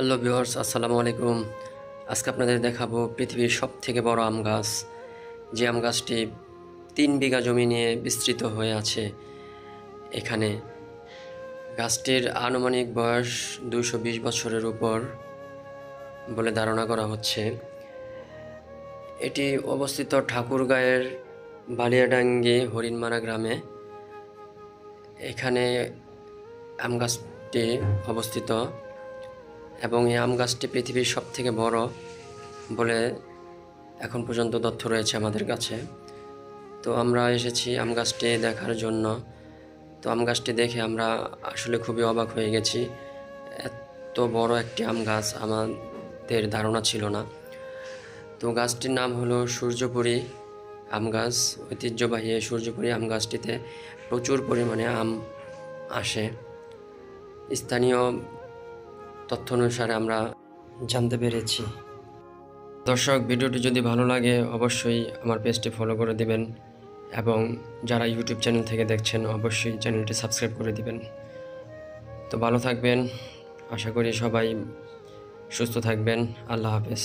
Hello viewers, আসসালামু আলাইকুম। আজকে আপনাদের দেখাবো পৃথিবীর সবথেকে বড় আম গাছ। যে আম গাছটি ৩ বিঘা জমি নিয়ে বিস্তৃত হয়ে আছে। এখানে গাছটির আনুমানিক বয়স ২২০ বছরের উপর বলে ধারণা করা হচ্ছে। এটি অবস্থিত ঠাকুরগাঁয়ের বালিয়াডাঙ্গি হরিণমারা গ্রামে। এখানে আম গাছটি অবস্থিত এবং এই আম গাছটি পৃথিবীর সবথেকে বড় বলে এখন পর্যন্ত তথ্য রয়েছে আমাদের কাছে। তো আমরা এসেছি আম গাছটি দেখার জন্য। তো আম গাছটি দেখে আমরা আসলে খুবই অবাক হয়ে গেছি। এত বড় একটি আম গাছ আমাদের ধারণা ছিল না। তো গাছটির নাম হলো সূর্যপুরী আম গাছ। ঐতিহ্যবাহী এই সূর্যপুরী আম গাছটিতে প্রচুর পরিমাণে আম আসে। স্থানীয় তথ্য অনুসারে আমরা জানতে পেরেছি। দর্শক, ভিডিওটি যদি ভালো লাগে অবশ্যই আমার পেজটি ফলো করে দিবেন এবং যারা ইউটিউব চ্যানেল থেকে দেখছেন অবশ্যই চ্যানেলটি সাবস্ক্রাইব করে দিবেন। তো ভালো থাকবেন, আশা করি সবাই সুস্থ থাকবেন। আল্লাহ হাফেজ।